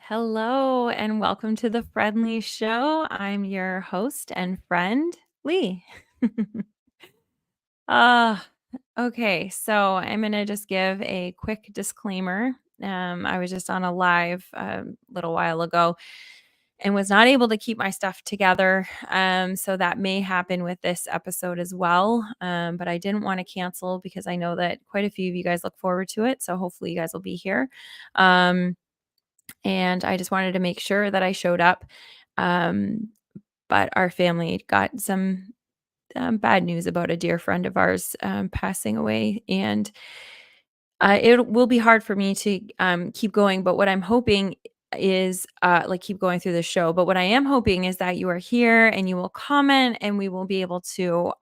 Hello and welcome to the Friend Leigh Show. I'm your host and friend, Lee. uh, okay, so I'm going to just give a quick disclaimer. I was just on a live a little while ago and was not able to keep my stuff together. So that may happen with this episode as well. But I didn't want to cancel because I know that quite a few of you guys look forward to it. So hopefully you guys will be here. And I just wanted to make sure that I showed up. Um, but our family got some bad news about a dear friend of ours passing away, and it will be hard for me to keep going. But what I'm hoping is like keep going through the show. But what I am hoping is that you are here and you will comment, and we will be able to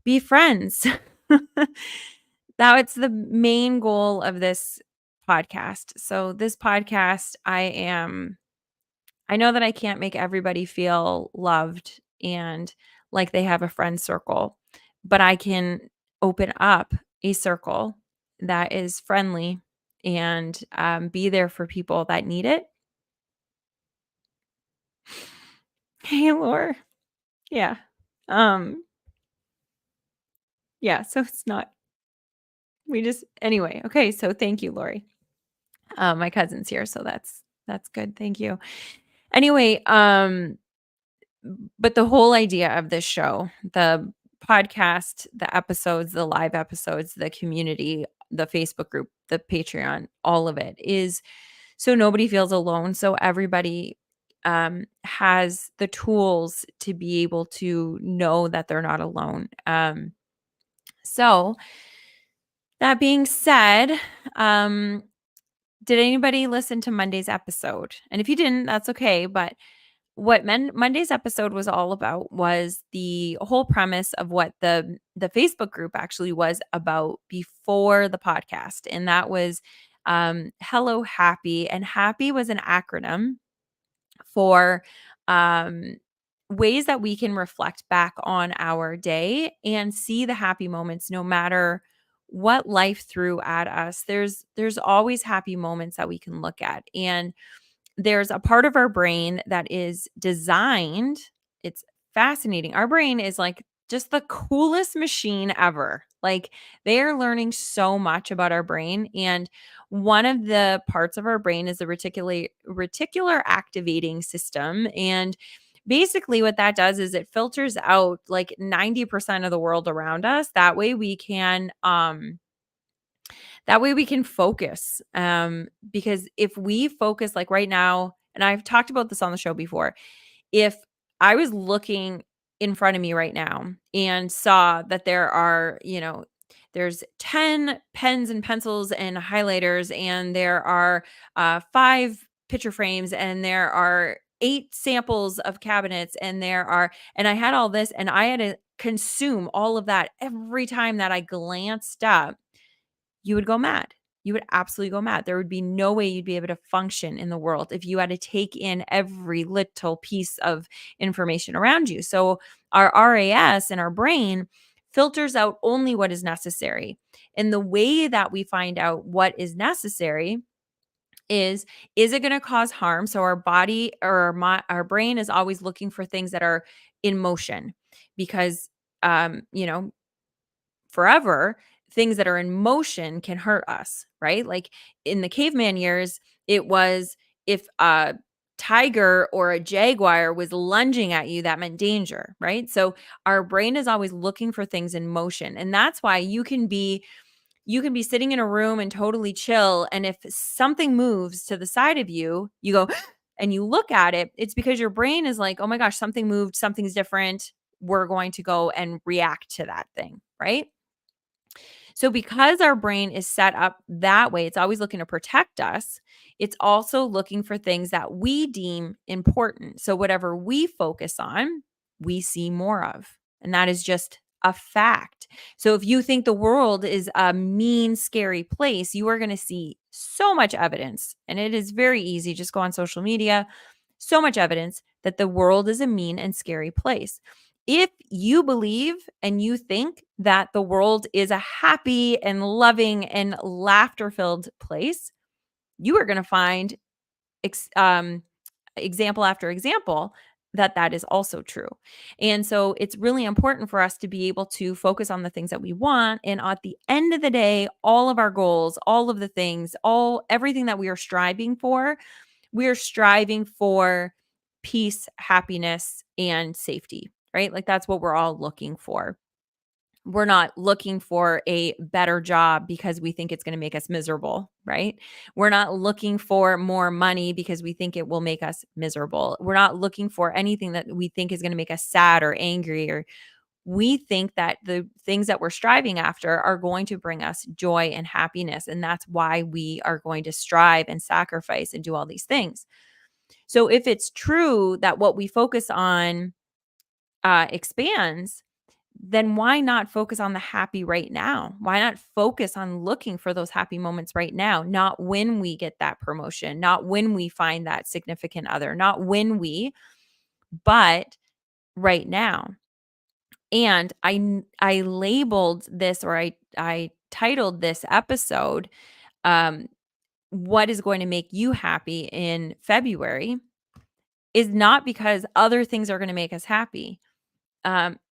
be friends. Now it's the main goal of this podcast. So this podcast, I know that I can't make everybody feel loved and like they have a friend circle, but I can open up a circle that is friendly and be there for people that need it. Hey, Laura. Yeah. Um, yeah. So it's not, we just, anyway. Okay. So thank you, Lori. My cousin's here. So that's good. Thank you. Anyway, but the whole idea of this show, the podcast, the episodes, the live episodes, the community, the Facebook group, the Patreon, all of it is so nobody feels alone. So everybody has the tools to be able to know that they're not alone. So that being said, did anybody listen to Monday's episode? And if you didn't, that's okay. But what Monday's episode was all about was the whole premise of what the Facebook group actually was about before the podcast, and that was Hello Happy, and Happy was an acronym for um, ways that we can reflect back on our day and see the happy moments, no matter what life threw at us. There's always happy moments that we can look at, and there's a part of our brain that is designed. It's fascinating. Our brain is like just the coolest machine ever. Like they are learning so much about our brain. And one of the parts of our brain is the reticular activating system. And basically what that does is it filters out like 90% of the world around us. That way we can focus. Because if we focus like right now, and I've talked about this on the show before, if I was looking in front of me right now and saw that there's 10 pens and pencils and highlighters, and there are 5 picture frames, and there are 8 samples of cabinets, and I had all this, and I had to consume all of that every time that I glanced up, you would go mad. You would absolutely go mad. There would be no way you'd be able to function in the world if you had to take in every little piece of information around you. So our RAS in our brain filters out only what is necessary. And the way that we find out what is necessary is it going to cause harm? So our body or our brain is always looking for things that are in motion, because um, you know, forever, things that are in motion can hurt us, right? Like in the caveman years, it was if a tiger or a jaguar was lunging at you, that meant danger, right? So our brain is always looking for things in motion. And that's why you can be sitting in a room and totally chill, and if something moves to the side of you, you go and you look at it. It's because your brain is like, "Oh my gosh, something moved, something's different. We're going to go and react to that thing," right? So, because our brain is set up that way, it's always looking to protect us. It's also looking for things that we deem important. So, whatever we focus on, we see more of. And that is just a fact. So, if you think the world is a mean, scary place, you are going to see so much evidence. And it is very easy. Just go on social media, so much evidence that the world is a mean and scary place. If you believe and you think that the world is a happy and loving and laughter filled place, you are going to find ex- um, example after example that is also true. And so it's really important for us to be able to focus on the things that we want, and at the end of the day, all of our goals, all of the things, all everything that we are striving for, we are striving for peace, happiness, and safety, right? Like that's what we're all looking for. We're not looking for a better job because we think it's going to make us miserable, right? We're not looking for more money because we think it will make us miserable. We're not looking for anything that we think is going to make us sad or angry, or we think that the things that we're striving after are going to bring us joy and happiness. And that's why we are going to strive and sacrifice and do all these things. So if it's true that what we focus on expands, then why not focus on the happy right now? Why not focus on looking for those happy moments right now? Not when we get that promotion, not when we find that significant other, not when we, but right now. And I labeled this, or I titled this episode, um, what is going to make you happy in February is not because other things are going to make us happy.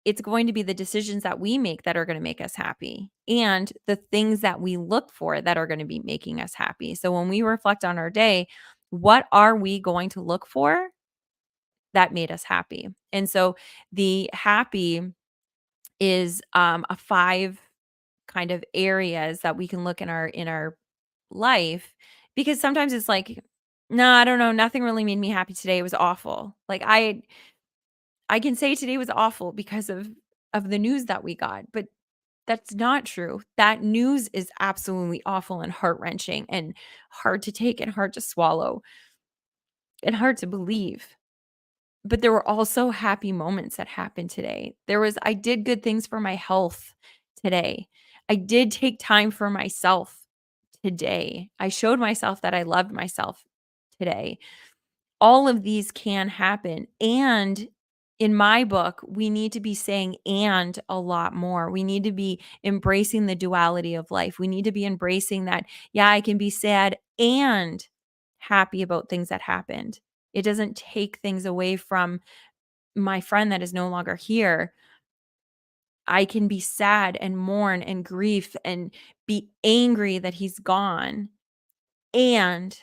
It's going to be the decisions that we make that are going to make us happy, and the things that we look for that are going to be making us happy. So when we reflect on our day, what are we going to look for that made us happy? And so the happy is a 5 kind of areas that we can look in our life, because sometimes it's like, no, I don't know, nothing really made me happy today. It was awful. Like I can say today was awful because of the news that we got, but that's not true. That news is absolutely awful and heart-wrenching and hard to take and hard to swallow and hard to believe. But there were also happy moments that happened today. I did good things for my health today. I did take time for myself today. I showed myself that I loved myself today. All of these can happen. And in my book, we need to be saying "and" a lot more. We need to be embracing the duality of life. We need to be embracing that, yeah, I can be sad and happy about things that happened. It doesn't take things away from my friend that is no longer here. I can be sad and mourn and grief and be angry that he's gone. And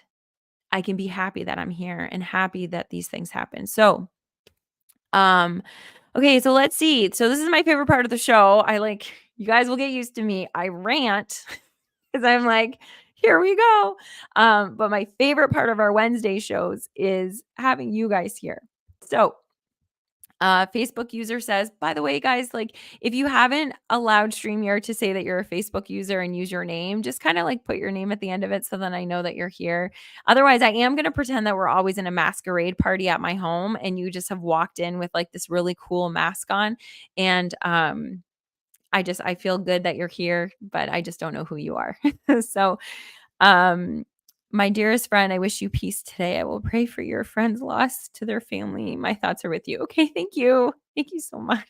I can be happy that I'm here and happy that these things happen. So, um, okay, so let's see. So this is my favorite part of the show. You guys will get used to me. I rant because I'm like, here we go. But my favorite part of our Wednesday shows is having you guys here. So Facebook user says, by the way, guys, like if you haven't allowed StreamYard to say that you're a Facebook user and use your name, just kind of like put your name at the end of it so then I know that you're here. Otherwise, I am going to pretend that we're always in a masquerade party at my home and you just have walked in with like this really cool mask on. And I feel good that you're here, but I just don't know who you are. So um, my dearest friend, I wish you peace today. I will pray for your friend's loss to their family. My thoughts are with you. Okay, thank you. Thank you so much.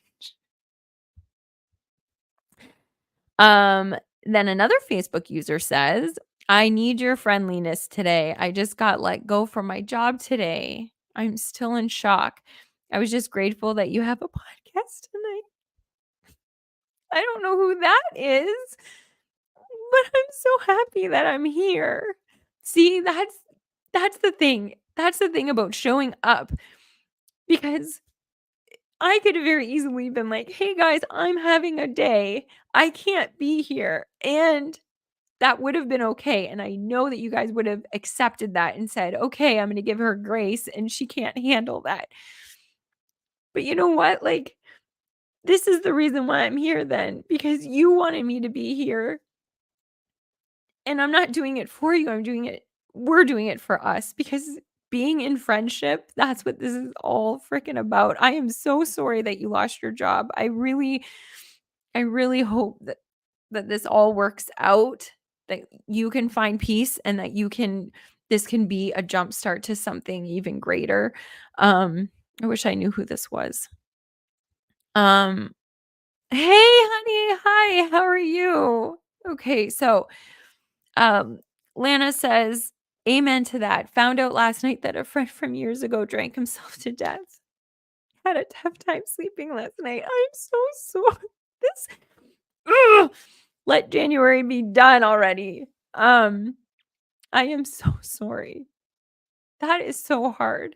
Um, then another Facebook user says, I need your friendliness today. I just got let go from my job today. I'm still in shock. I was just grateful that you have a podcast tonight. I don't know who that is, but I'm so happy that I'm here. See, that's the thing. That's the thing about showing up, because I could have very easily been like, "Hey guys, I'm having a day. I can't be here." And that would have been okay. And I know that you guys would have accepted that and said, "Okay, I'm going to give her grace and she can't handle that." But you know what? Like, this is the reason why I'm here then, because you wanted me to be here. And I'm not doing it for you, we're doing it for us, because being in friendship, that's what this is all freaking about. I am so sorry that you lost your job. I really hope that this all works out, that you can find peace and that this can be a jump start to something even greater. I wish I knew who this was. Um, hey honey, hi, how are you? Okay, so um Lana says, Amen to that. Found out last night that a friend from years ago drank himself to death. Had a tough time sleeping last night. I'm so sorry. This ugh, let January be done already. I am so sorry. That is so hard.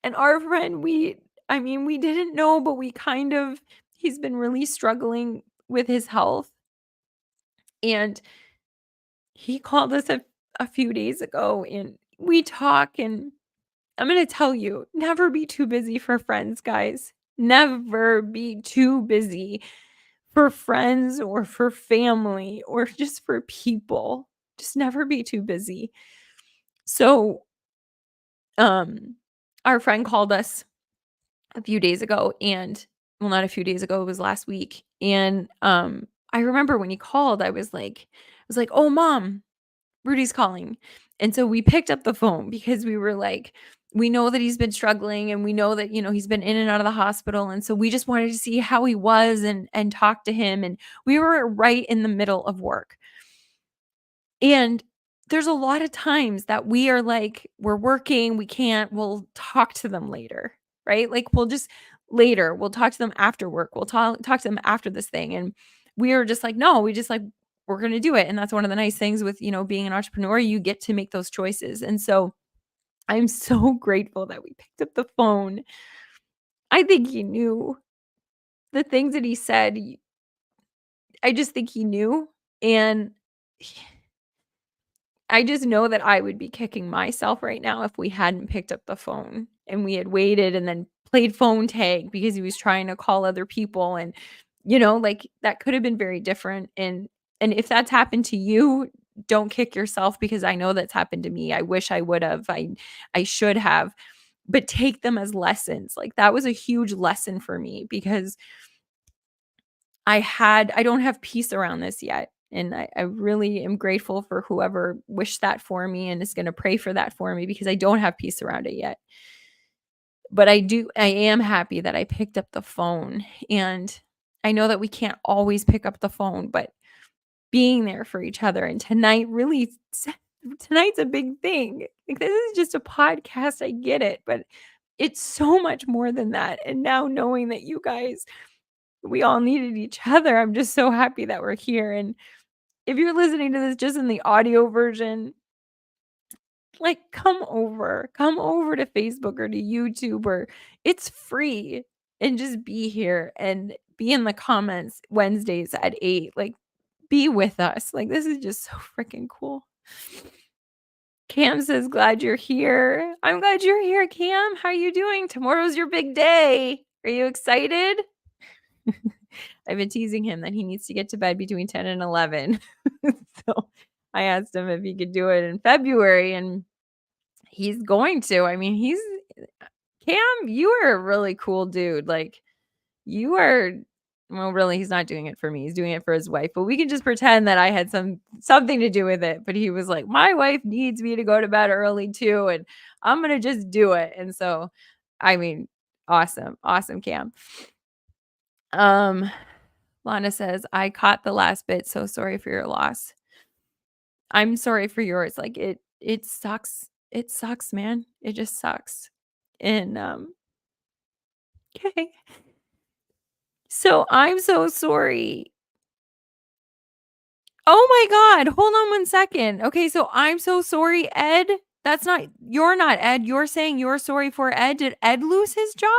And our friend, we didn't know, but we kind of he's been really struggling with his health. And he called us a few days ago and we talk and I'm going to tell you, never be too busy for friends, guys. Never be too busy for friends or for family or just for people. Just never be too busy. So, um our friend called us a few days ago and well not a few days ago, it was last week. And I remember when he called, I was like, "Oh, mom, Rudy's calling." And so we picked up the phone because we were like, we know that he's been struggling and we know that, he's been in and out of the hospital. And so we just wanted to see how he was and talk to him. And we were right in the middle of work. And there's a lot of times that we are like, we're working, we'll talk to them later, right? Like we'll just later, we'll talk to them after work. We'll talk to them after this thing. And we are just like, no, we just like, we're going to do it. And that's one of the nice things with, being an entrepreneur, you get to make those choices. And so I'm so grateful that we picked up the phone. I think he knew the things that he said. I just think he knew. And I just know that I would be kicking myself right now if we hadn't picked up the phone and we had waited and then played phone tag because he was trying to call other people and like that could have been very different. And if that's happened to you, don't kick yourself because I know that's happened to me. I wish I would have. I should have. But take them as lessons. Like that was a huge lesson for me because I don't have peace around this yet. And I really am grateful for whoever wished that for me and is going to pray for that for me because I don't have peace around it yet. But I am happy that I picked up the phone. And I know that we can't always pick up the phone, but being there for each other. And tonight's a big thing. Like this is just a podcast. I get it, but it's so much more than that. And now knowing that you guys, we all needed each other, I'm just so happy that we're here. And if you're listening to this just in the audio version, like come over to Facebook or to YouTube or it's free and just be here and be in the comments Wednesdays at 8. Like be with us. Like this is just so freaking cool. Cam says, glad you're here. I'm glad you're here, Cam. How are you doing? Tomorrow's your big day. Are you excited? I've been teasing him that he needs to get to bed between 10 and 11. So I asked him if he could do it in February, and he's going to. I mean, Cam, you are a really cool dude. Like, you are, well, really, he's not doing it for me. He's doing it for his wife, but we can just pretend that I had something to do with it. But he was like, my wife needs me to go to bed early too, and I'm going to just do it. And so, I mean, awesome. Awesome, Cam. Lana says, I caught the last bit. So sorry for your loss. I'm sorry for yours. Like it sucks. It sucks, man. It just sucks. And okay. So I'm so sorry. Oh my God. Hold on one second. Okay, so I'm so sorry, Ed. You're not Ed. You're saying you're sorry for Ed. Did Ed lose his job?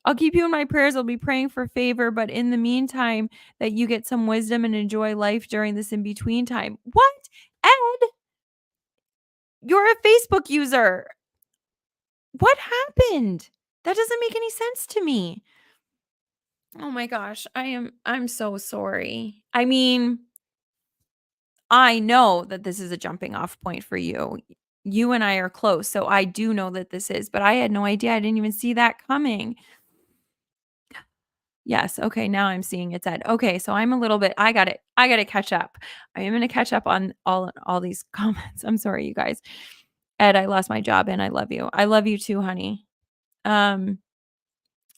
I'll keep you in my prayers. I'll be praying for favor, but in the meantime, that you get some wisdom and enjoy life during this in between time. What? Ed, you're a Facebook user. What happened? That doesn't make any sense to me. Oh my gosh, I'm so sorry. I mean, I know that this is a jumping off point for you. You and I are close, so I do know that this is, but I had no idea. I didn't even see that coming. Yes, okay, now I'm seeing it's Ed. Okay, so I'm a little bit I got to catch up. I am gonna catch up on all these comments. I'm sorry, you guys. Ed, I lost my job and I love you. I love you too, honey. Um,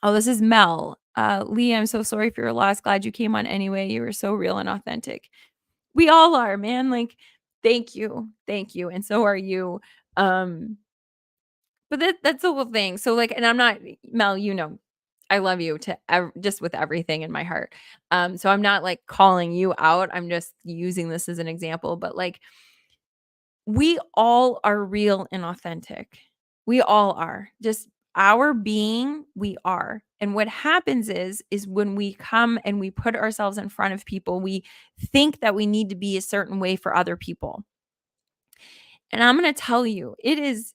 oh, this is Mel. Lee, I'm so sorry for your loss. Glad you came on anyway. You were so real and authentic. We all are, man. Like Thank you. Thank you, and so are you. Um, but that's the whole thing. So, like, and I'm not Mel, I love you just with everything in my heart. So I'm not, like, calling you out, I'm just using this as an example, but, like, we all are real and authentic. We all are. Just our being, we are. And what happens is when we come and we put ourselves in front of people, we think that we need to be a certain way for other people. And I'm going to tell you, it is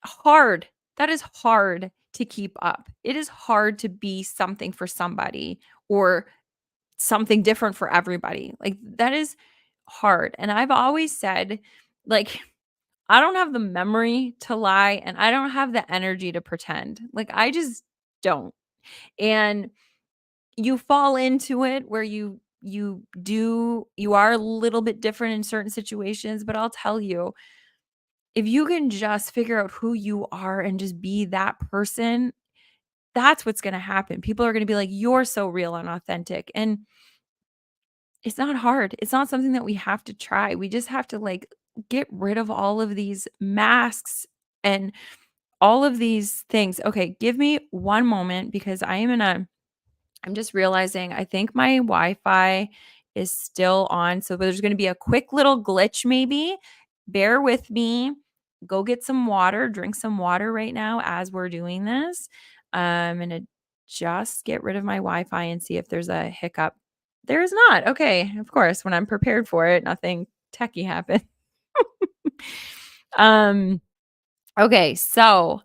hard. That is hard to keep up. It is hard to be something for somebody or something different for everybody. Like, that is hard. And I've always said, like, I don't have the memory to lie and I don't have the energy to pretend. Like, I just don't. And you fall into it where you are a little bit different in certain situations, but I'll tell you, if you can just figure out who you are and just be that person, that's what's going to happen. People are going to be like, "You're so real and authentic." And it's not hard. It's not something that we have to try. We just have to, like, get rid of all of these masks and all of these things. Okay, give me one moment because I'm just realizing I think my Wi-Fi is still on. So there's going to be a quick little glitch maybe. Bear with me. Go get some water, drink some water right now as we're doing this. I'm going to just get rid of my Wi-Fi and see if there's a hiccup. There's not. Okay, of course, when I'm prepared for it, nothing techie happened. um okay, so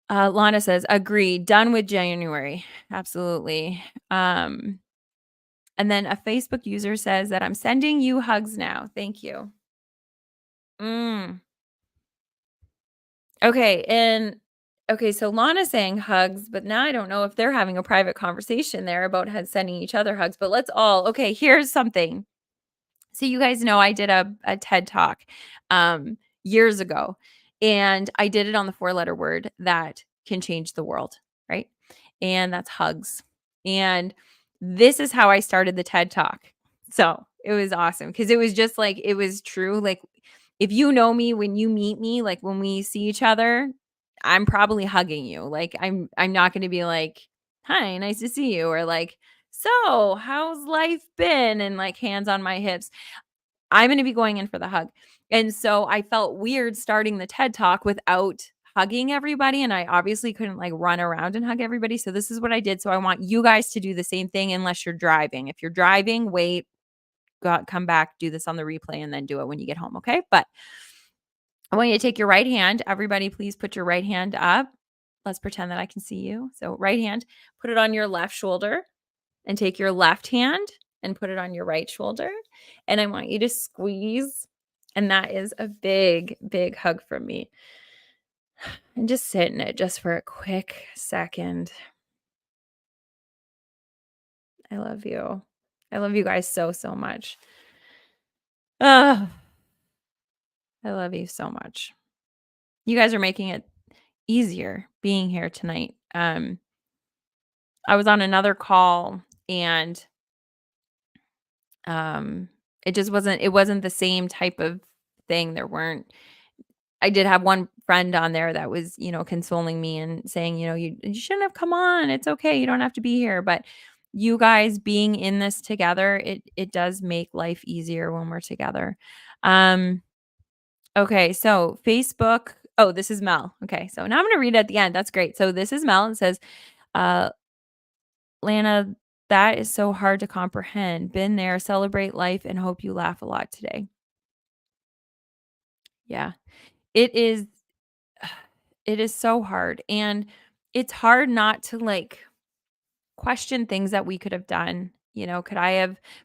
Lana says, "Agree, done with January." Absolutely. And then a Facebook user says that, "I'm sending you hugs now. Thank you." Mm. Okay, and okay, so Lana's saying hugs, but now I don't know if they're having a private conversation there about sending each other hugs, but let's all okay, here's something. So you guys know I did a TED Talk, years ago, and I did it on the four-letter word that can change the world, right? And that's hugs. And this is how I started the TED Talk. So, it was awesome because it was just like it was true, like, if you know me, when you meet me, like, when we see each other, I'm probably hugging you, like, I'm not gonna be like, "Hi, nice to see you," or like, "So, how's life been?" and, like, hands on my hips. I'm gonna be going in for the hug. And so I felt weird starting the TED Talk without hugging everybody, and I obviously couldn't, like, run around and hug everybody, so this is what I did, so I want you guys to do the same thing unless you're driving. If you're driving, wait, come back, do this on the replay, and then do it when you get home, okay? But I want you to take your right hand. Everybody, please put your right hand up. Let's pretend that I can see you. So right hand, put it on your left shoulder and take your left hand and put it on your right shoulder. And I want you to squeeze. And that is a big, big hug from me. And just sit in it just for a quick second. I love you. I love you guys so, so much. Oh, I love you so much. You guys are making it easier being here tonight. I was on another call and um it wasn't the same type of thing. I did have one friend on there that was, consoling me and saying, you shouldn't have come on. It's okay. You don't have to be here. But you guys being in this together, it does make life easier when we're together. Um, okay, so Facebook. Oh, this is Mel. Okay, so now I'm gonna read it at the end. That's great. So this is Mel. It says, uh, Lana, that is so hard to comprehend. Been there, celebrate life, and hope you laugh a lot today. Yeah. It is it is so hard, and it's hard not to, like, question things that we could have done. Could I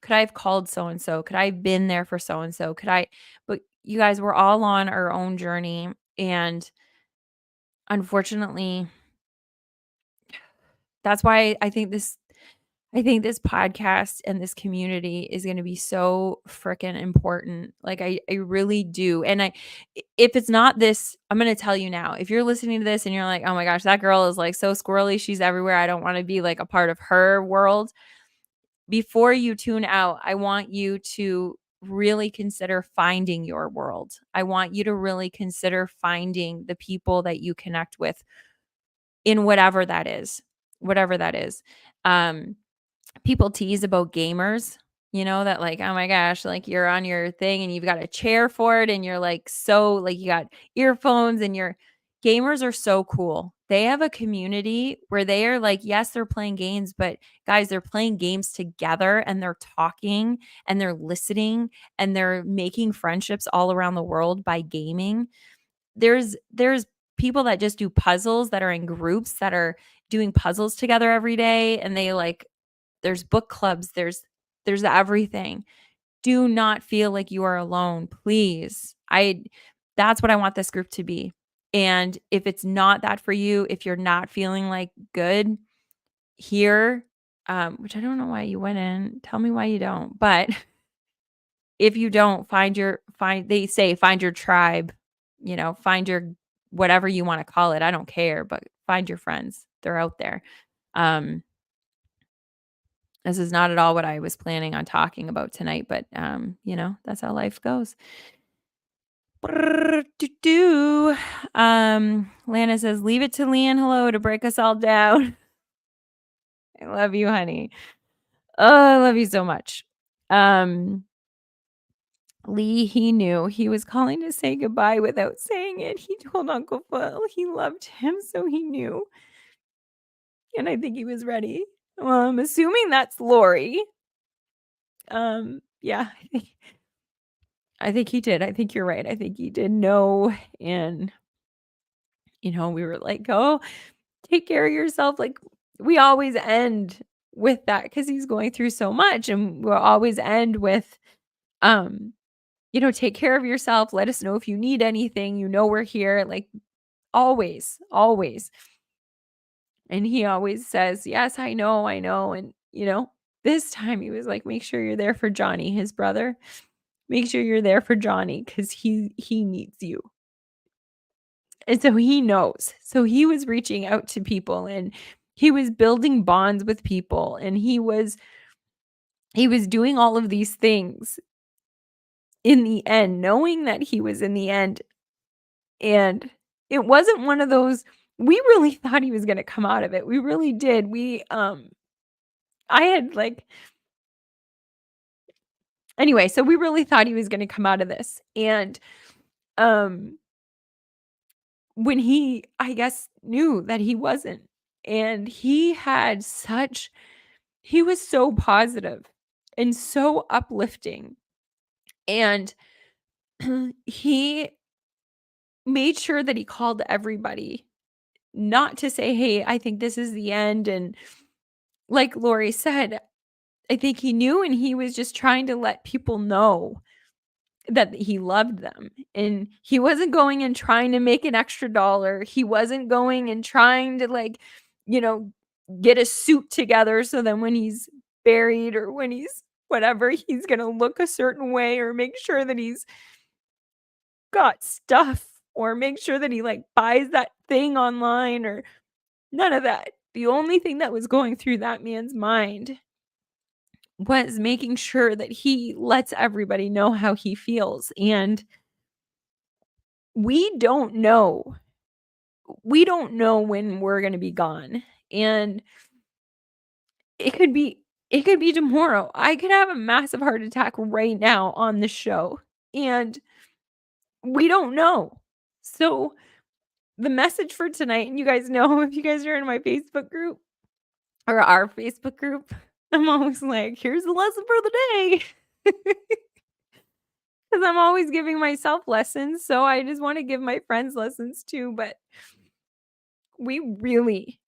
have called so and so? Could I have been there for so and so? But you guys, we're all on our own journey, and unfortunately, that's why I think this podcast and this community is gonna be so freaking important. Like, I really do, and if it's not this, I'm gonna tell you now, if you're listening to this and you're like, "Oh my gosh, that girl is, like, so squirrely, she's everywhere, I don't wanna be, like, a part of her world." Before you tune out, I want you to really consider finding your world. I want you to really consider finding the people that you connect with in whatever that is. Whatever that is. Um, People tease about gamers, that like, oh my gosh, like you're on your thing and you've got a chair for it and you're like so like you got earphones and your gamers are so cool. They have a community where they are like, yes, they're playing games, but guys, they're playing games together and they're talking and they're listening and they're making friendships all around the world by gaming. There's people that just do puzzles that are in groups that are doing puzzles together every day and they like there's book clubs, there's everything. Do not feel like you are alone, please. That's what I want this group to be. And if it's not that for you, if you're not feeling like good here, which I don't know why you went in, tell me why you don't. But if you don't they say find your tribe, find your whatever you want to call it. I don't care, but find your friends. They're out there. Um This is not at all what I was planning on talking about tonight, but, that's how life goes. Brr-doo-doo. Lana says, "Leave it to Leanne Hello to break us all down." I love you, honey. Oh, I love you so much. Um, Lee, he knew. He was calling to say goodbye without saying it. He told Uncle Phil he loved him, so he knew, and I think he was ready. Well, I'm assuming that's Lori. Yeah, I think he did. I think you're right. I think he did know. And, we were like, oh, take care of yourself. Like, we always end with that because he's going through so much. And we'll always end with, um, take care of yourself. Let us know if you need anything. We're here. Like, always, always. And he always says, yes, I know, I know. And, this time he was like, make sure you're there for Johnny, his brother. Make sure you're there for Johnny because he needs you. And so he knows. So he was reaching out to people and he was building bonds with people and he was doing all of these things in the end, knowing that he was in the end. And it wasn't one of those we really thought he was going to come out of it. We really did. I had like anyway, so we really thought he was going to come out of this. And um when he I guess knew that he wasn't and he was so positive and so uplifting, and he made sure that he called everybody, not to say, "Hey, I think this is the end," and like Lori said, I think he knew and he was just trying to let people know that he loved them, and he wasn't going and trying to make an extra dollar. He wasn't going and trying to, like, you know, get a suit together so then when he's buried or when he's whatever, he's gonna look a certain way or make sure that he's got stuff or make sure that he, like, buys that thing online or none of that. The only thing that was going through that man's mind was making sure that he lets everybody know how he feels, and we don't know. We don't know when we're gonna be gone, and it could be it could be tomorrow. I could have a massive heart attack right now on the show, and we don't know. So, the message for tonight and you guys know if you guys are in my Facebook group or our Facebook group, I'm always like, "Here's the lesson for the day." Because 'Cause I'm always giving myself lessons, so I just wanna give my friends lessons too, but we really,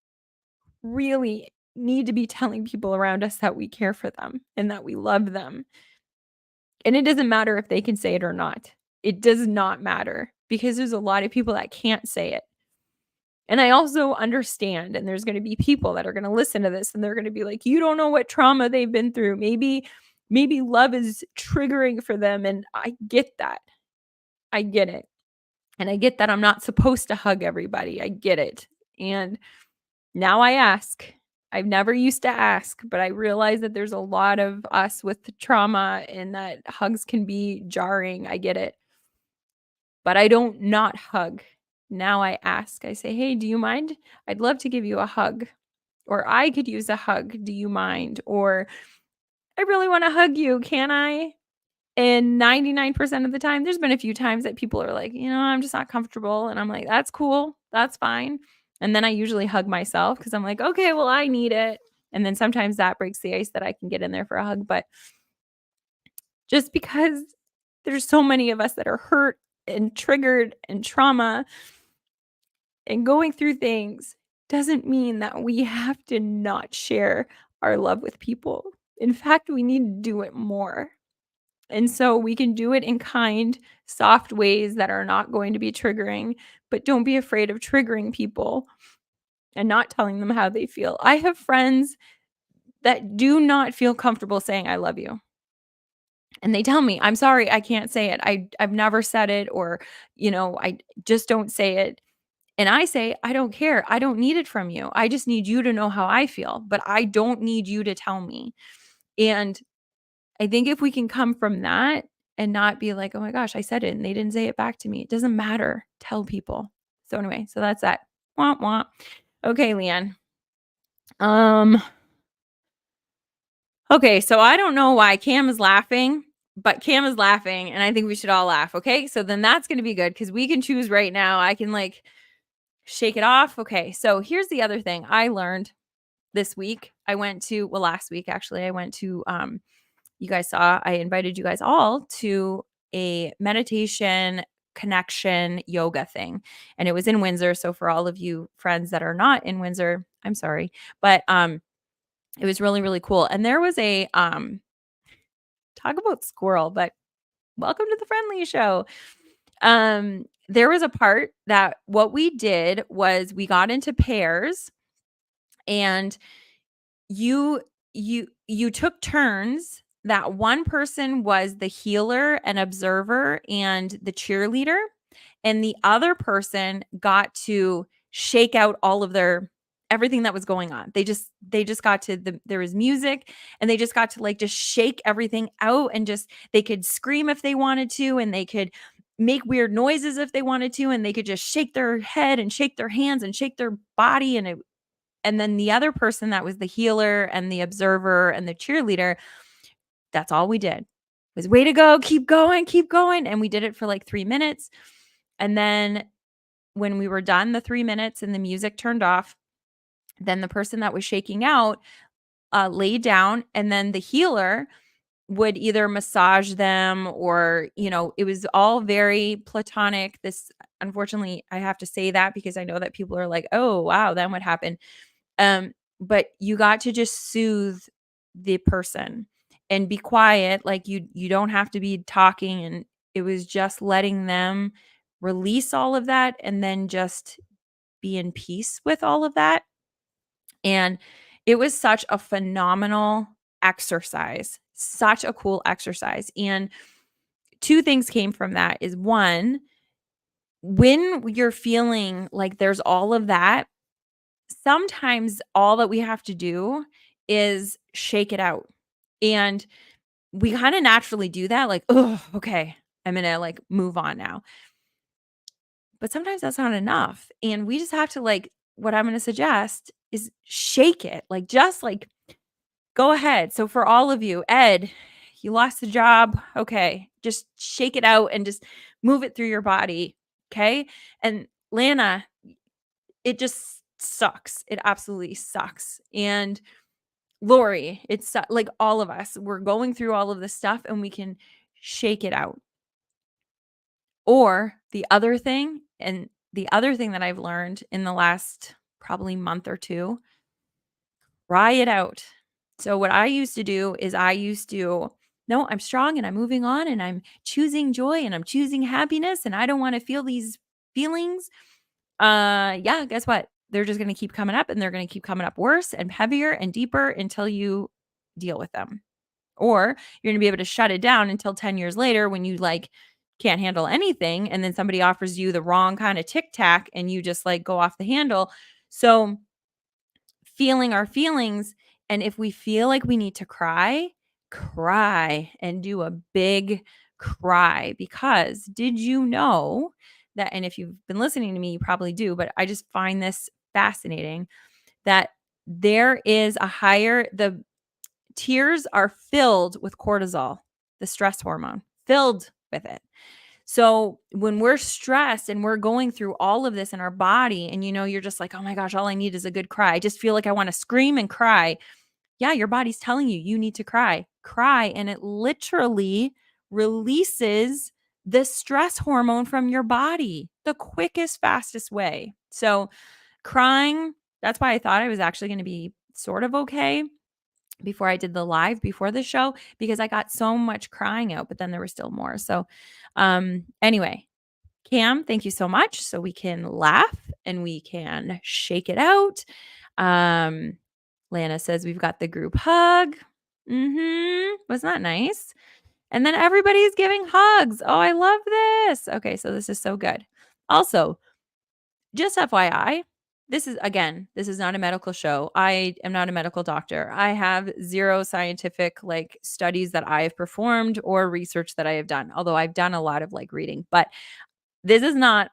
really need to be telling people around us that we care for them and that we love them. And it doesn't matter if they can say it or not. It does not matter because there's a lot of people that can't say it. And I also understand, and there's gonna be people that are gonna listen to this and they're gonna be like, "You don't know what trauma they've been through. Maybe love is triggering for them," and I get that. I get it. And I get that I'm not supposed to hug everybody. I get it. And now I ask. I've never used to ask, but I realize that there's a lot of us with trauma and that hugs can be jarring. I get it. But I don't not hug. Now I ask. I say, "Hey, do you mind? I'd love to give you a hug." Or I could use a hug. Do you mind? Or I really want to hug you. Can I? And 99% of the time, there's been a few times that people are like, I'm just not comfortable. And I'm like, that's cool. That's fine. And then I usually hug myself because I'm like, okay, well, I need it. And then sometimes that breaks the ice that I can get in there for a hug. But just because there's so many of us that are hurt and triggered and trauma and going through things doesn't mean that we have to not share our love with people. In fact, we need to do it more. And so we can do it in kind, soft ways that are not going to be triggering, but don't be afraid of triggering people and not telling them how they feel. I have friends that do not feel comfortable saying I love you. And they tell me, "I'm sorry, I can't say it. I've never said it or, I just don't say it." And I say, "I don't care. I don't need it from you. I just need you to know how I feel, but I don't need you to tell me." And I think if we can come from that and not be like, "Oh my gosh, I said it and they didn't say it back to me." It doesn't matter. Tell people. So anyway, so that's that. Womp womp. Okay, Leanne. Um, okay, so I don't know why Cam is laughing, but Cam is laughing and I think we should all laugh, okay? So then that's going to be good cuz we can choose right now. I can like shake it off. Okay. So here's the other thing I learned this week. Last week actually, I went to you guys saw, I invited you guys all to a meditation connection yoga thing. And it was in Windsor. So for all of you friends that are not in Windsor, I'm sorry. But it was really, really cool. And there was a talk about squirrel, but welcome to the Friend Leigh Show. There was a part that what we did was we got into pairs and you took turns that one person was the healer and observer and the cheerleader and the other person got to shake out all of their everything that was going on. They just got to there was music and they just got to like just shake everything out and just they could scream if they wanted to and they could make weird noises if they wanted to and they could just shake their head and shake their hands and shake their body and then the other person that was the healer and the observer and the cheerleader, that's all we did. Was way to go, keep going, keep going. And we did it for like 3 minutes. And then when we were done the 3 minutes and the music turned off, then the person that was shaking out laid down and then the healer would either massage them or, it was all very platonic. This unfortunately, I have to say that because I know that people are like, "Oh, wow, then what happened?" But you got to just soothe the person and be quiet. Like you don't have to be talking. And it was just letting them release all of that and then just be in peace with all of that. And it was such a phenomenal exercise, such a cool exercise. And two things came from that is one, when you're feeling like there's all of that, sometimes all that we have to do is shake it out. And we kind of naturally do that, like, oh, okay, I'm gonna like move on now. But sometimes that's not enough. And we just have to like, what I'm gonna suggest is shake it. Like just like go ahead. So for all of you, Ed, you lost the job. Okay. Just shake it out and just move it through your body. Okay. And Lana, it just sucks. It absolutely sucks. And Lori, it's like all of us, we're going through all of this stuff and we can shake it out. Or the other thing that I've learned in the last probably month or two, cry it out. So what I used to do is no, I'm strong and I'm moving on and I'm choosing joy and I'm choosing happiness and I don't want to feel these feelings. Yeah, guess what? They're just going to keep coming up and they're going to keep coming up worse and heavier and deeper until you deal with them. Or you're going to be able to shut it down until 10 years later when you like can't handle anything and then somebody offers you the wrong kind of tic tac and you just like go off the handle. So feeling our feelings. And if we feel like we need to cry, cry and do a big cry. Because did you know that, and if you've been listening to me, you probably do, but I just find this fascinating, that there is the tears are filled with cortisol, the stress hormone, filled with it. So when we're stressed and we're going through all of this in our body, and you're just like, oh my gosh, all I need is a good cry. I just feel like I want to scream and cry. Yeah, your body's telling you need to cry. Cry, and it literally releases the stress hormone from your body the quickest, fastest way. So crying, that's why I thought I was actually going to be sort of okay before I did the live before the show, because I got so much crying out, but then there was still more. So anyway, Cam, thank you so much. So we can laugh and we can shake it out. Lana says we've got the group hug. Wasn't that nice? And then everybody's giving hugs. Oh, I love this. Okay, so this is so good. Also, just FYI, this is not a medical show. I am not a medical doctor. I have zero scientific studies that I have performed or research that I have done, although I've done a lot of reading. But I'm not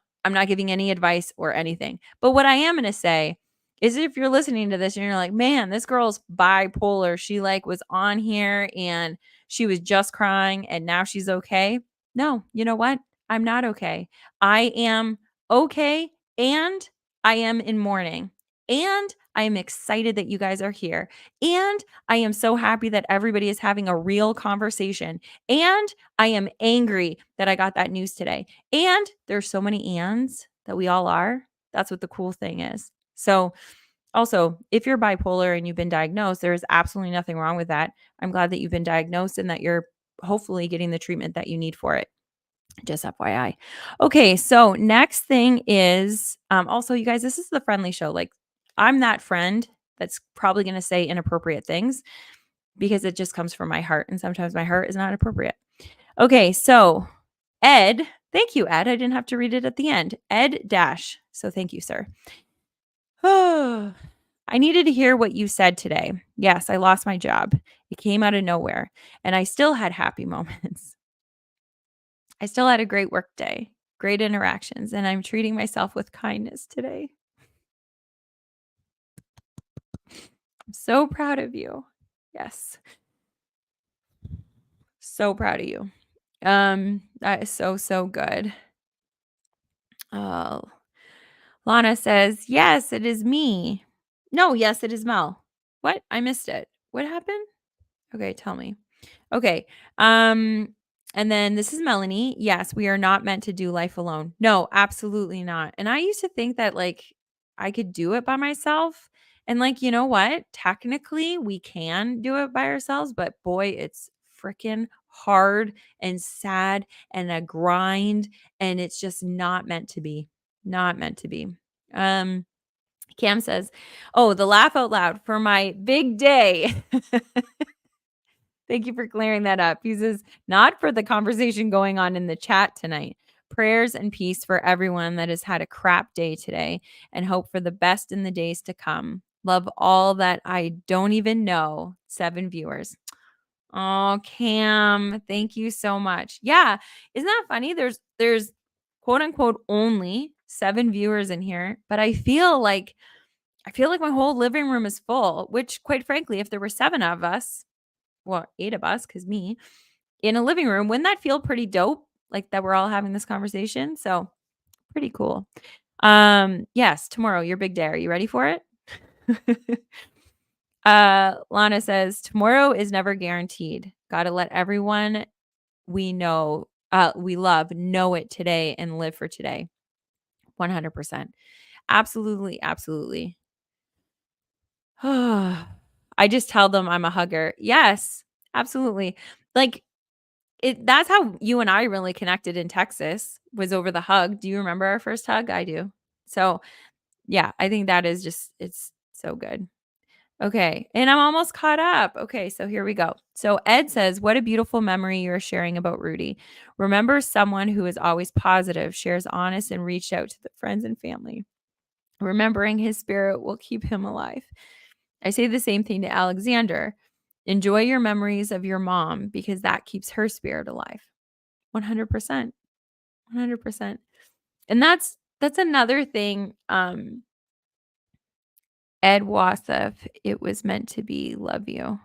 giving any advice or anything. But what I am going to say is, if you're listening to this and you're like, man, this girl's bipolar. She was on here and she was just crying and now she's okay. No, you know what? I'm not okay. I am okay, and I am in mourning, and I am excited that you guys are here, and I am so happy that everybody is having a real conversation, and I am angry that I got that news today. And there's so many ands that we all are. That's what the cool thing is. So also, if you're bipolar and you've been diagnosed, there is absolutely nothing wrong with that. I'm glad that you've been diagnosed and that you're hopefully getting the treatment that you need for it. Just FYI. Okay, so next thing is also, you guys, this is the Friend Leigh Show. I'm that friend that's probably going to say inappropriate things because it just comes from my heart, and sometimes my heart is not appropriate. Okay, so Ed, thank you, Ed. I didn't have to read it at the end. Ed Dash. So thank you, sir. Oh, I needed to hear what you said today. Yes, I lost my job. It came out of nowhere, and I still had happy moments. I still had a great work day, great interactions, and I'm treating myself with kindness today. I'm so proud of you. Yes. So proud of you. That is so, so good. Oh, Lana says, yes, it is me. No, yes, it is Mel. What? I missed it. What happened? Okay, tell me. Okay. And then this is Melanie. Yes, we are not meant to do life alone. No, absolutely not. And I used to think that I could do it by myself. And you know what? Technically, we can do it by ourselves, but boy, it's freaking hard and sad and a grind, and it's just not meant to be. Not meant to be. Cam says, "Oh, the laugh out loud for my big day." Thank you for clearing that up. He says, not for the conversation going on in the chat tonight. Prayers and peace for everyone that has had a crap day today, and hope for the best in the days to come. Love all that I don't even know. 7 viewers. Oh, Cam, thank you so much. Yeah, isn't that funny? There's quote unquote only 7 viewers in here, but I feel like my whole living room is full, which quite frankly, if there were 7 of us, well, 8 of us, because me, in a living room, wouldn't that feel pretty dope? That we're all having this conversation. So pretty cool. Yes, tomorrow, your big day. Are you ready for it? Lana says, tomorrow is never guaranteed. Gotta let everyone we love know it today and live for today. 100%. Absolutely, absolutely. I just tell them I'm a hugger. Yes, absolutely. That's how you and I really connected in Texas, was over the hug. Do you remember our first hug? I do. So, yeah, I think that is it's so good. Okay, and I'm almost caught up. Okay, so here we go. So Ed says, what a beautiful memory you're sharing about Rudy. Remember someone who is always positive, shares honest, and reached out to the friends and family. Remembering his spirit will keep him alive. I say the same thing to Alexander. Enjoy your memories of your mom because that keeps her spirit alive. 100%. 100%. And that's another thing, Ed Wasef, it was meant to be, love you.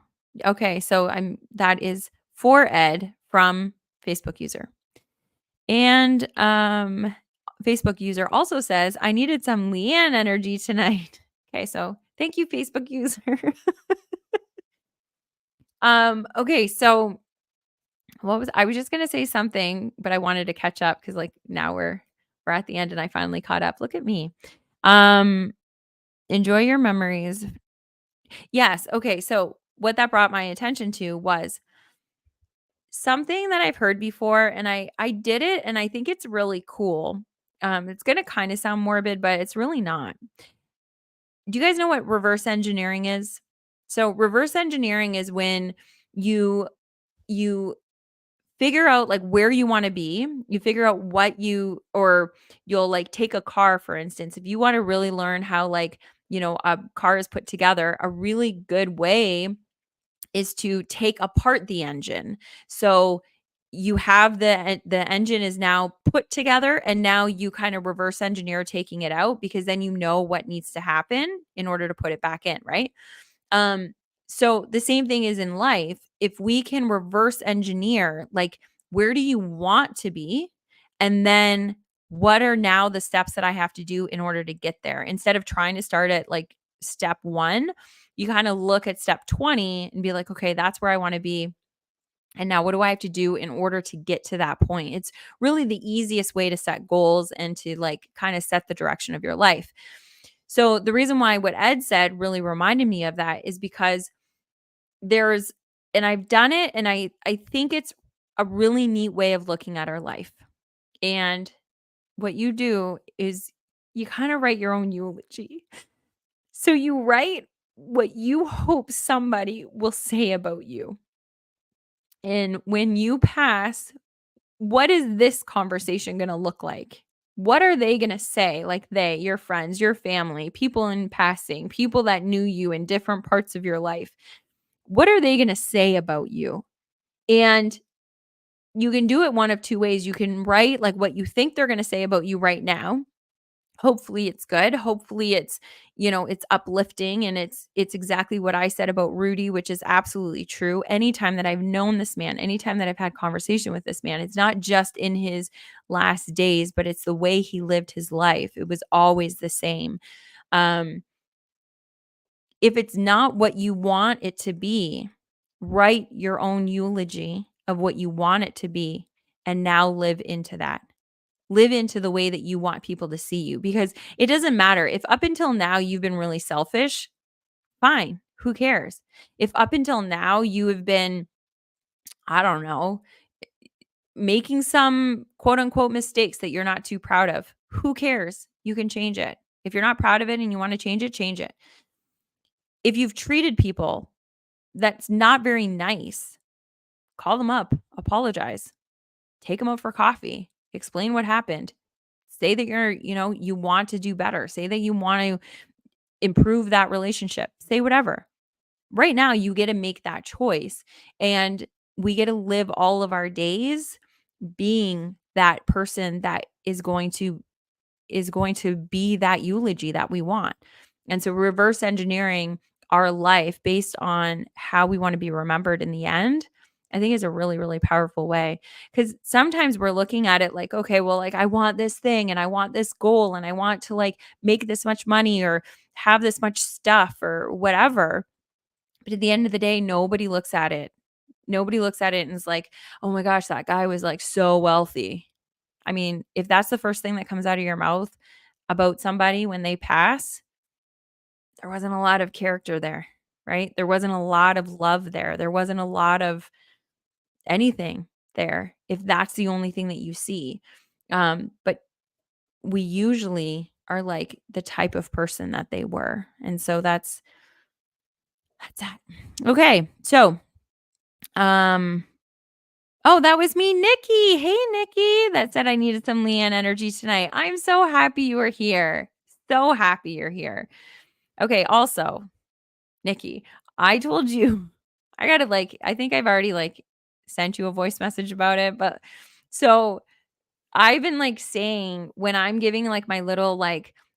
Okay, so that is for Ed from Facebook user. And Facebook user also says, I needed some Leanne energy tonight. Okay, so thank you, Facebook user. Okay, so I was just gonna say something, but I wanted to catch up because like now we're at the end and I finally caught up. Look at me. Um, enjoy your memories. Yes. Okay. So what that brought my attention to was something that I've heard before, and I did it, and I think it's really cool. It's gonna kind of sound morbid, but it's really not. Do you guys know what reverse engineering is? So reverse engineering is when you you figure out like where you want to be. You figure out what or you'll like take a car, for instance. If you want to really learn how like, a car is put together, a really good way is to take apart the engine. So you have the engine is now put together and now you kind of reverse engineer taking it out because then you know what needs to happen in order to put it back in, right? Um, so the same thing is in life. If we can reverse engineer, like, where do you want to be? And then what are now the steps that I have to do in order to get there? Instead of trying to start at like step one, you kind of look at step 20 and be like, okay, that's where I want to be. And now what do I have to do in order to get to that point? It's really the easiest way to set goals and to like kind of set the direction of your life. So the reason why what Ed said really reminded me of that is because there's and I've done it and I think it's a really neat way of looking at our life. And what you do is you kind of write your own eulogy. So you write what you hope somebody will say about you. And when you pass, what is this conversation going to look like? What are they going to say? Like your friends, your family, people in passing, people that knew you in different parts of your life. What are they going to say about you? And you can do it one of two ways. You can write like what you think they're going to say about you right now. Hopefully it's good. Hopefully it's uplifting and it's exactly what I said about Rudy, which is absolutely true. Anytime that I've known this man, anytime that I've had conversation with this man, it's not just in his last days, but it's the way he lived his life. It was always the same. Um, if it's not what you want it to be, write your own eulogy of what you want it to be and now live into that. Live into the way that you want people to see you because it doesn't matter if up until now you've been really selfish, fine, who cares? If up until now you have been, I don't know, making some quote unquote mistakes that you're not too proud of, who cares? You can change it. If you're not proud of it and you want to change it, change it. If you've treated people that's not very nice, call them up, apologize, take them out for coffee, explain what happened. Say that you want to do better. Say that you want to improve that relationship. Say whatever. Right now, you get to make that choice. And we get to live all of our days being that person that is going to be that eulogy that we want. And so reverse engineering our life based on how we want to be remembered in the end, I think is a really, really powerful way. Because sometimes we're looking at it like, okay, well, like I want this thing and I want this goal and I want to like make this much money or have this much stuff or whatever. But at the end of the day, nobody looks at it. Nobody looks at it and is like, oh my gosh, that guy was like so wealthy. I mean, if that's the first thing that comes out of your mouth about somebody when they pass, there wasn't a lot of character there, right? There wasn't a lot of love there. There wasn't a lot of anything there if that's the only thing that you see. But we usually are like the type of person that they were. And so that's that. Okay. So, um oh, that was me, Nikki. Hey, Nikki, that said I needed some Leanne energy tonight. I'm so happy you are here. So happy you're here. Okay, also, Nikki, I told you I gotta I think I've already sent you a voice message about it, but so I've been saying when I'm giving my little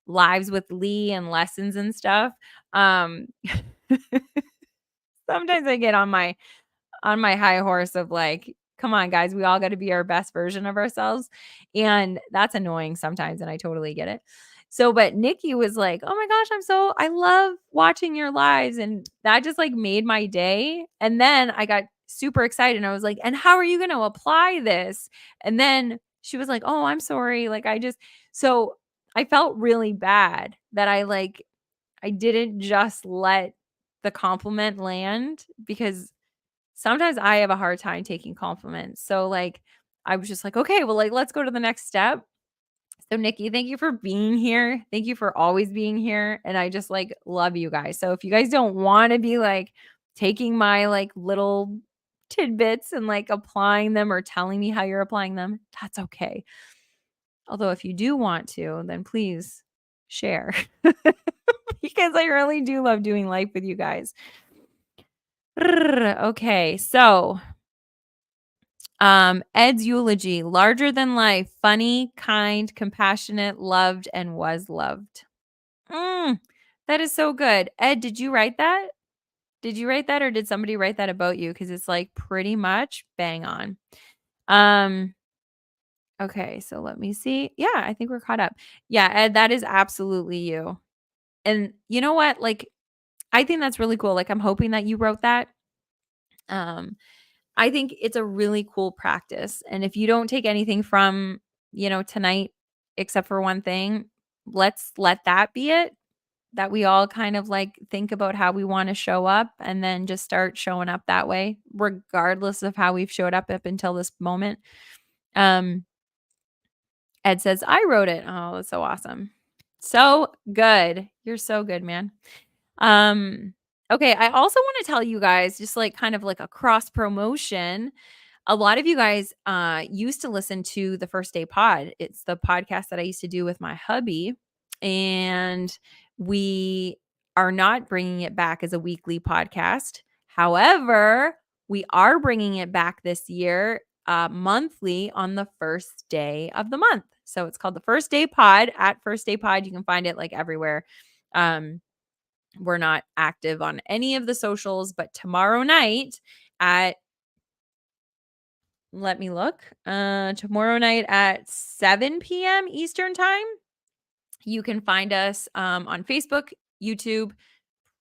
lives with Lee and lessons and stuff, um sometimes I get on my high horse of come on guys, we all got to be our best version of ourselves. And that's annoying sometimes and I totally get it. So but Nikki was like, "Oh my gosh, I love watching your lives." And that just made my day. And then I got super excited and I was like, "And how are you going to apply this?" And then she was like, "Oh, I'm sorry. So I felt really bad that I didn't just let the compliment land because sometimes I have a hard time taking compliments. So, I was just like, "Okay, well, let's go to the next step." So, Nikki, thank you for being here. Thank you for always being here. And I just love you guys. So, if you guys don't want to be taking my little tidbits and applying them or telling me how you're applying them, that's okay. Although, if you do want to, then please share because I really do love doing life with you guys. Okay, so Ed's eulogy, larger than life, funny, kind, compassionate, loved, and was loved. Mm, that is so good. Ed, did you write that? Did you write that or did somebody write that about you? Because it's pretty much bang on. Um, okay, so let me see. Yeah, I think we're caught up. Yeah, Ed, that is absolutely you. And you know what? I think that's really cool. I'm hoping that you wrote that. Um, I think it's a really cool practice. And if you don't take anything from, tonight, except for one thing, let's let that be it. That we all kind of think about how we want to show up and then just start showing up that way, regardless of how we've showed up until this moment. Um, Ed says, I wrote it. Oh, that's so awesome. So good. You're so good, man. Okay. I also want to tell you guys, just kind of a cross promotion. A lot of you guys used to listen to the First Day Pod. It's the podcast that I used to do with my hubby. And we are not bringing it back as a weekly podcast. However, we are bringing it back this year monthly on the first day of the month. So it's called the First Day Pod at First Day Pod. You can find it everywhere. We're not active on any of the socials, but tomorrow night at let me look. Tomorrow night at 7 p.m. Eastern time, you can find us on Facebook, YouTube,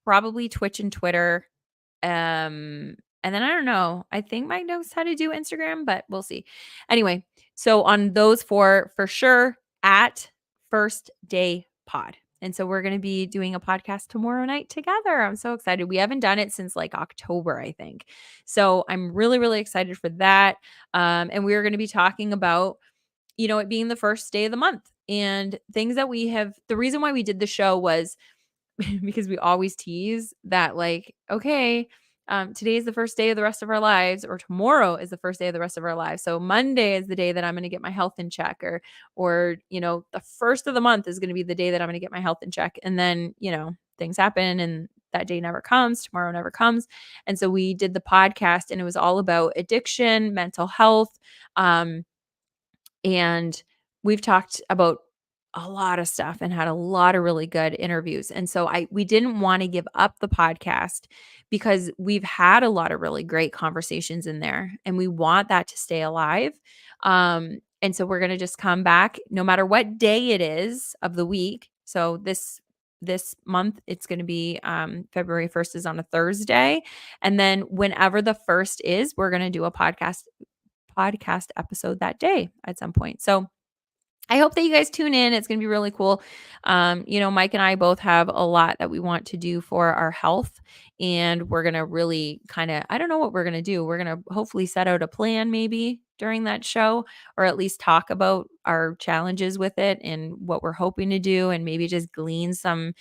probably Twitch and Twitter. And then I don't know. I think Mike knows how to do Instagram, but we'll see. Anyway, so on those four for sure at First Day Pod. And so we're going to be doing a podcast tomorrow night together. I'm so excited. We haven't done it since October, I think. So I'm really, really excited for that. And we're going to be talking about, it being the first day of the month and things that we have. The reason why we did the show was because we always tease that okay, today is the first day of the rest of our lives, or tomorrow is the first day of the rest of our lives. So Monday is the day that I'm going to get my health in check, or the first of the month is going to be the day that I'm going to get my health in check. And then things happen and that day never comes, tomorrow never comes. And so we did the podcast and it was all about addiction, mental health, and we've talked about a lot of stuff and had a lot of really good interviews. And so we didn't want to give up the podcast because we've had a lot of really great conversations in there and we want that to stay alive. And so we're going to just come back no matter what day it is of the week. So this month it's going to be February 1st is on a Thursday, and then whenever the first is, we're going to do a podcast episode that day at some point. So I hope that you guys tune in. It's going to be really cool. Mike and I both have a lot that we want to do for our health, and we're going to really I don't know what we're going to do. We're going to hopefully set out a plan maybe during that show, or at least talk about our challenges with it and what we're hoping to do, and maybe just glean some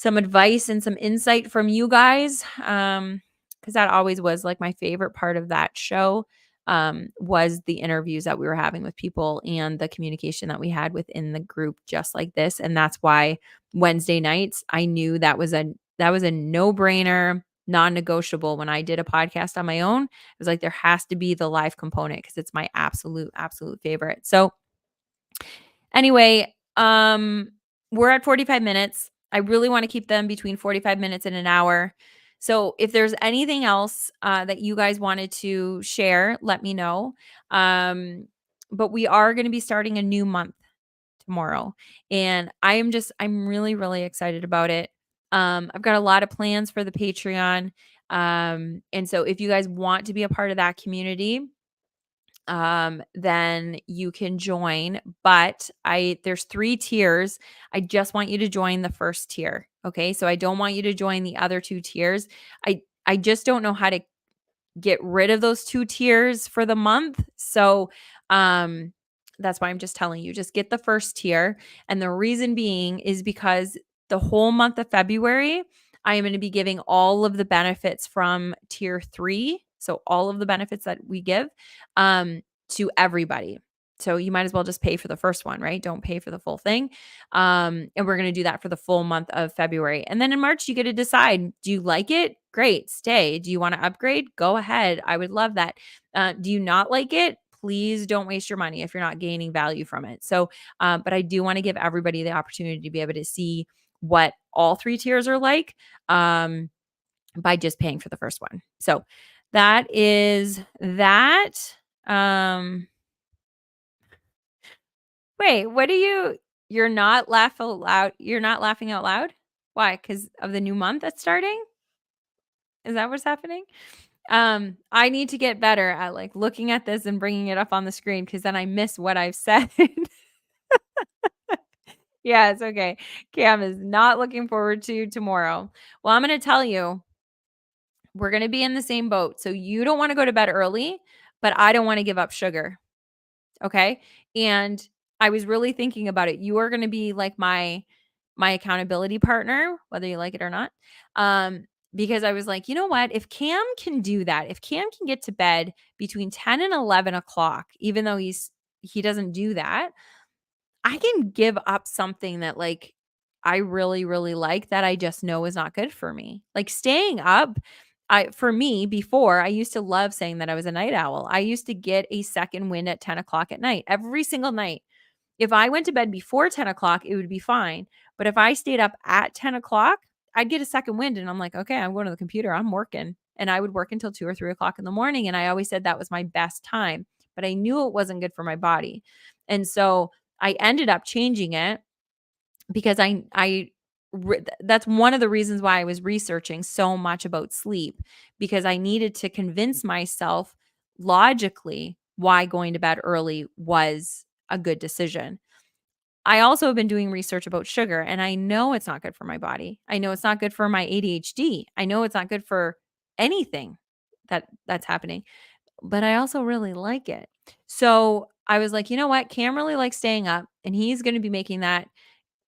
advice and some insight from you guys. Because that always was my favorite part of that show, was the interviews that we were having with people and the communication that we had within the group just like this. And that's why Wednesday nights, I knew that That was a no-brainer, non-negotiable when I did a podcast on my own. It was like, there has to be the live component because it's my absolute, absolute favorite. So anyway, we're at 45 minutes. I really want to keep them between 45 minutes and an hour. So if there's anything else that you guys wanted to share, let me know. But we are going to be starting a new month tomorrow. And I'm really, really excited about it. I've got a lot of plans for the Patreon. And so if you guys want to be a part of that community, then you can join. But there's 3 tiers. I just want you to join the first tier. Okay. So I don't want you to join the other 2 tiers. I just don't know how to get rid of those 2 tiers for the month. So, that's why I'm just telling you, just get the first tier. And the reason being is because the whole month of February, I am going to be giving all of the benefits from tier 3. So all of the benefits that we give, to everybody. So you might as well just pay for the first one, right? Don't pay for the full thing. And we're going to do that for the full month of February. And then in March, you get to decide, do you like it? Great, stay. Do you want to upgrade? Go ahead. I would love that. Do you not like it? Please don't waste your money if you're not gaining value from it. So, but I do want to give everybody the opportunity to be able to see what all 3 tiers are like, by just paying for the first one. So that is that. Wait, what are you're not laugh out loud? You're not laughing out loud? Why? Because of the new month that's starting? Is that what's happening? I need to get better at like looking at this and bringing it up on the screen because then I miss what I've said. Yeah, it's okay. Cam is not looking forward to tomorrow. Well, I'm going to tell you, we're going to be in the same boat. So you don't want to go to bed early, but I don't want to give up sugar. Okay. And I was really thinking about it. You are going to be like my accountability partner, whether you like it or not. Because I was like, you know what? If Cam can do that, if Cam can get to bed between 10 and 11 o'clock, even though he doesn't do that, I can give up something that like I really, really like that I just know is not good for me. Like staying up, for me before, I used to love saying that I was a night owl. I used to get a second wind at 10 o'clock at night, every single night. If I went to bed before 10 o'clock, it would be fine. But if I stayed up at 10 o'clock, I'd get a second wind and I'm like, okay, I'm going to the computer. I'm working. And I would work until 2 or 3 o'clock in the morning. And I always said that was my best time, but I knew it wasn't good for my body. And so I ended up changing it because that's one of the reasons why I was researching so much about sleep, because I needed to convince myself logically why going to bed early was a good decision. I also have been doing research about sugar and I know it's not good for my body. I know it's not good for my ADHD. I know it's not good for anything that's happening, but I also really like it. So I was like, you know what? Cam really likes staying up and he's going to be making that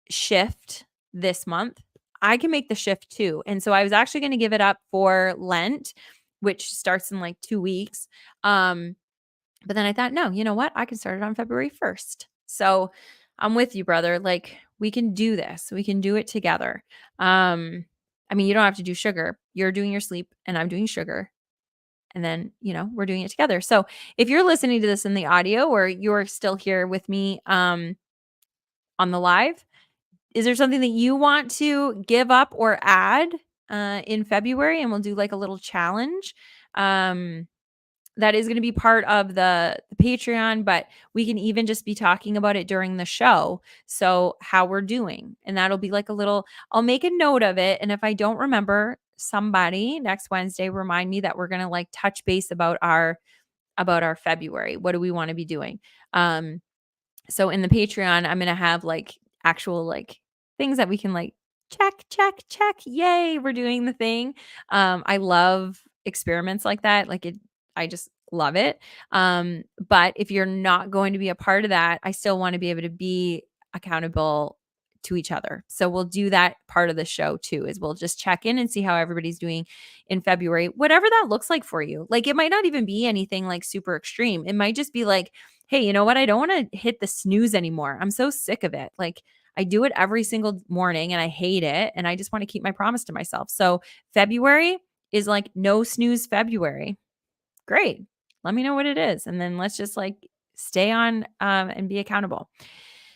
shift this month. I can make the shift too. And so I was actually going to give it up for Lent, which starts in like 2 weeks. But then I thought, no, you know what? I can start it on February 1st. So I'm with you, brother. Like we can do this. We can do it together. I mean, you don't have to do sugar. You're doing your sleep and I'm doing sugar. And then, we're doing it together. So if you're listening to this in the audio or you're still here with me on the live, is there something that you want to give up or add in February? And we'll do like a little challenge. That is going to be part of the Patreon, but we can even just be talking about it during the show. So how we're doing. And that'll be like I'll make a note of it. And if I don't remember, somebody next Wednesday, remind me that we're going to like touch base about our February. What do we want to be doing? So in the Patreon, I'm going to have like actual like things that we can like check. Yay, we're doing the thing. I love experiments like that. I just love it. But if you're not going to be a part of that, I still want to be able to be accountable to each other. So we'll do that part of the show too, is we'll just check in and see how everybody's doing in February, whatever that looks like for you. Like it might not even be anything like super extreme. It might just be like, hey, you know what? I don't want to hit the snooze anymore. I'm so sick of it. Like I do it every single morning and I hate it. And I just want to keep my promise to myself. So February is like no snooze February. Great. Let me know what it is. And then let's just like stay on and be accountable.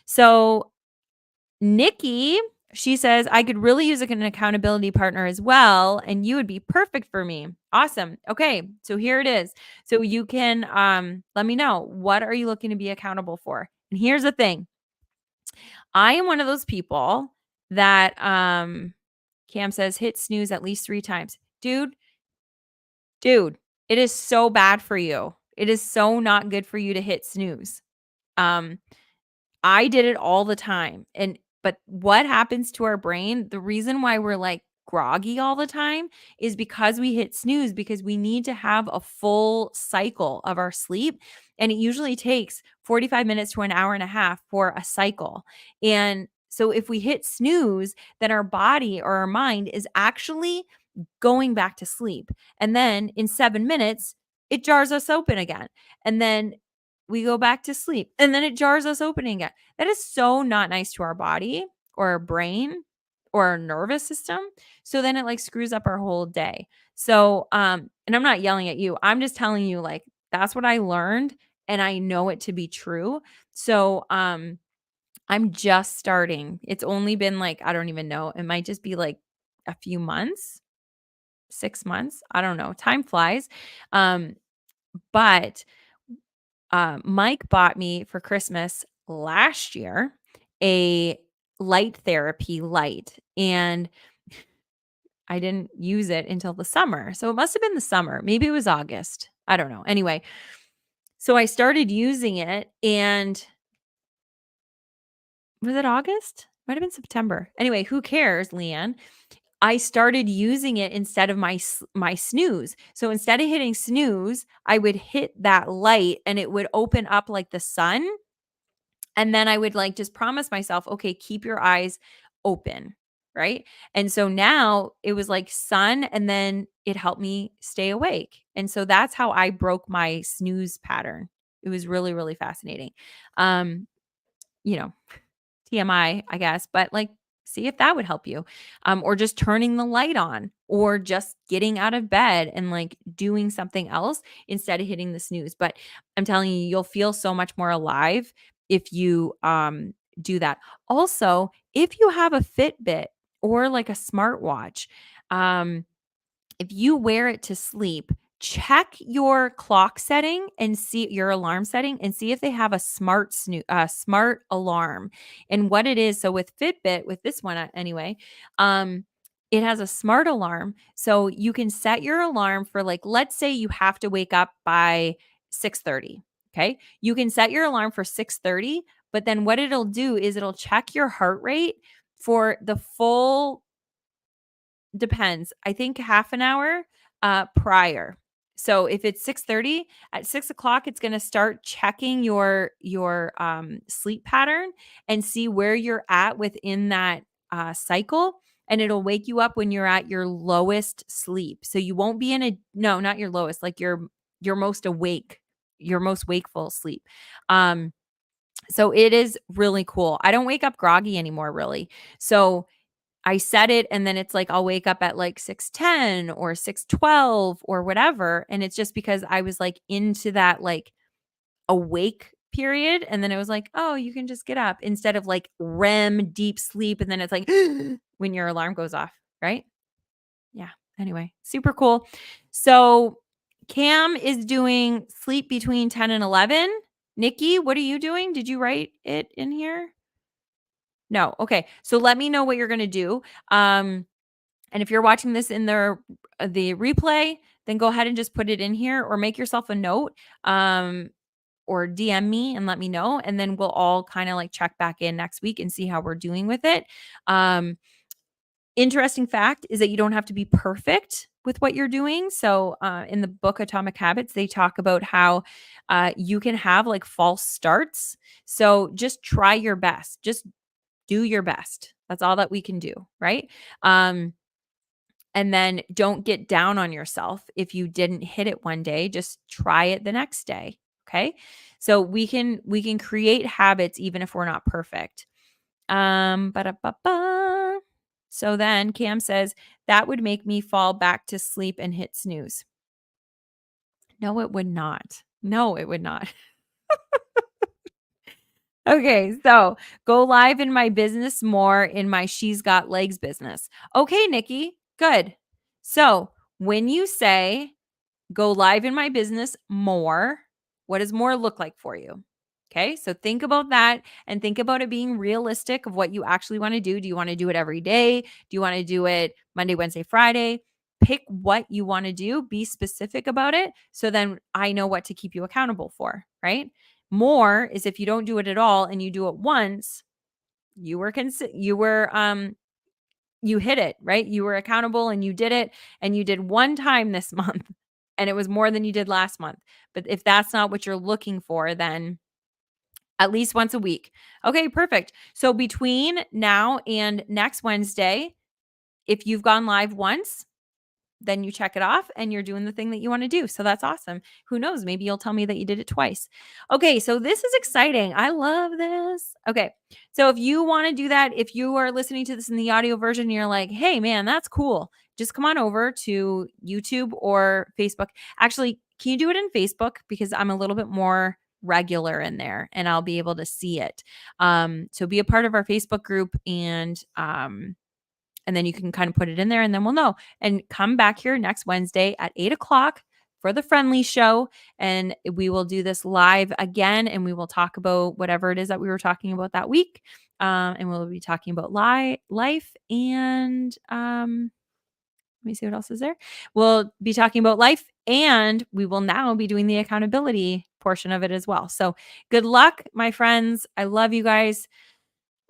So Nikki, she says, I could really use an accountability partner as well, and you would be perfect for me. Awesome. Okay, so here it is. So you can let me know, what are you looking to be accountable for? And here's the thing. I am one of those people that Cam says hit snooze at least 3 times. Dude, it is so bad for you. It is so not good for you to hit snooze. Um I did it all the time. But what happens to our brain, the reason why we're like groggy all the time is because we hit snooze, because we need to have a full cycle of our sleep. And it usually takes 45 minutes to an hour and a half for a cycle. And so if we hit snooze, then our body or our mind is actually going back to sleep. And then in 7 minutes, it jars us open again. And then we go back to sleep. And then it jars us open again. That is so not nice to our body or our brain or our nervous system. So then it like screws up our whole day. So, and I'm not yelling at you. I'm just telling you, like, that's what I learned and I know it to be true. So, I'm just starting. It's only been like, I don't even know. It might just be like a few months, 6 months. I don't know. Time flies. Um, but Mike bought me for Christmas last year a light therapy light, and I didn't use it until the summer. So it must have been the summer. Maybe it was August. I don't know. Anyway, so I started using it, and was it August? Might have been September. Anyway, who cares, Leanne? I started using it instead of my snooze. So instead of hitting snooze, I would hit that light and it would open up like the sun. And then I would like just promise myself, okay, keep your eyes open. Right. And so now it was like sun, and then it helped me stay awake. And so that's how I broke my snooze pattern. It was really, really fascinating. Um, you know, TMI, I guess, but like, see if that would help you. Or just turning the light on, or just getting out of bed and like doing something else instead of hitting the snooze. But I'm telling you, you'll feel so much more alive if you do that. Also, if you have a Fitbit or like a smartwatch, um, if you wear it to sleep, check your clock setting and see your alarm setting and see if they have a smart alarm. And what it is, so with Fitbit, with this one anyway, it has a smart alarm. So you can set your alarm for, like, let's say you have to wake up by 6:30. Okay. You can set your alarm for 6:30, but then what it'll do is it'll check your heart rate for the full, depends. I think half an hour prior. So if it's 6:30, at 6 o'clock, it's going to start checking your sleep pattern and see where you're at within that cycle. And it'll wake you up when you're at your lowest sleep. So you won't be in a, no, not your lowest, like your most awake, your most wakeful sleep. Um, so it is really cool. I don't wake up groggy anymore, really. So I set it, and then it's like I'll wake up at like 6:10 or 6:12 or whatever, and it's just because I was like into that like awake period, and then it was like, "Oh, you can just get up," instead of like REM deep sleep, and then it's like when your alarm goes off, right? Yeah. Anyway, super cool. So Cam is doing sleep between 10 and 11. Nikki, what are you doing? Did you write it in here? No. Okay. So let me know what you're going to do. And if you're watching this in the replay, then go ahead and just put it in here, or make yourself a note, or DM me and let me know. And then we'll all kind of like check back in next week and see how we're doing with it. Um, Interesting fact is that you don't have to be perfect with what you're doing. So in the book Atomic Habits, they talk about how you can have like false starts. So just try your best. Just do your best. That's all that we can do, right? And then don't get down on yourself if you didn't hit it one day. Just try it the next day. Okay. So we can create habits even if we're not perfect. Ba-da-ba-ba. So then Cam says, "That would make me fall back to sleep and hit snooze." No, it would not. No, it would not. Okay, so go live in my business more in my She's Got Legs business. Okay, Nikki, good. So when you say go live in my business more, what does more look like for you? Okay, so think about that and think about it being realistic of what you actually want to do. Do you want to do it every day? Do you want to do it Monday, Wednesday, Friday? Pick what you want to do, be specific about it. So then I know what to keep you accountable for, right? More is if you don't do it at all and you do it once, you hit it, right? You were accountable and you did it and you did one time this month and it was more than you did last month. But if that's not what you're looking for, then at least once a week. Okay, perfect. So between now and next Wednesday, if you've gone live once, then you check it off and you're doing the thing that you want to do. So that's awesome. Who knows? Maybe you'll tell me that you did it twice. Okay, so this is exciting. I love this. Okay, so if you want to do that, if you are listening to this in the audio version, and you're like, hey, man, that's cool. Just come on over to YouTube or Facebook. Actually, can you do it in Facebook? Because I'm a little bit more regular in there and I'll be able to see it. So be a part of our Facebook group and then you can kind of put it in there and then we'll know. And come back here next Wednesday at 8 o'clock for the Friend Leigh Show. And we will do this live again and we will talk about whatever it is that we were talking about that week. And we'll be talking about life and let me see what else is there. We'll be talking about life and we will now be doing the accountability portion of it as well. So good luck, my friends. I love you guys.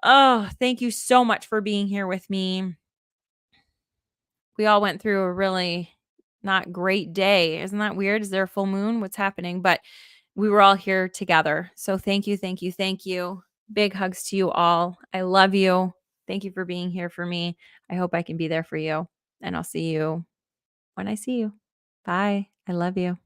Oh, thank you so much for being here with me. We all went through a really not great day. Isn't that weird? Is there a full moon? What's happening? But we were all here together. So thank you, thank you, thank you. Big hugs to you all. I love you. Thank you for being here for me. I hope I can be there for you. And I'll see you when I see you. Bye. I love you.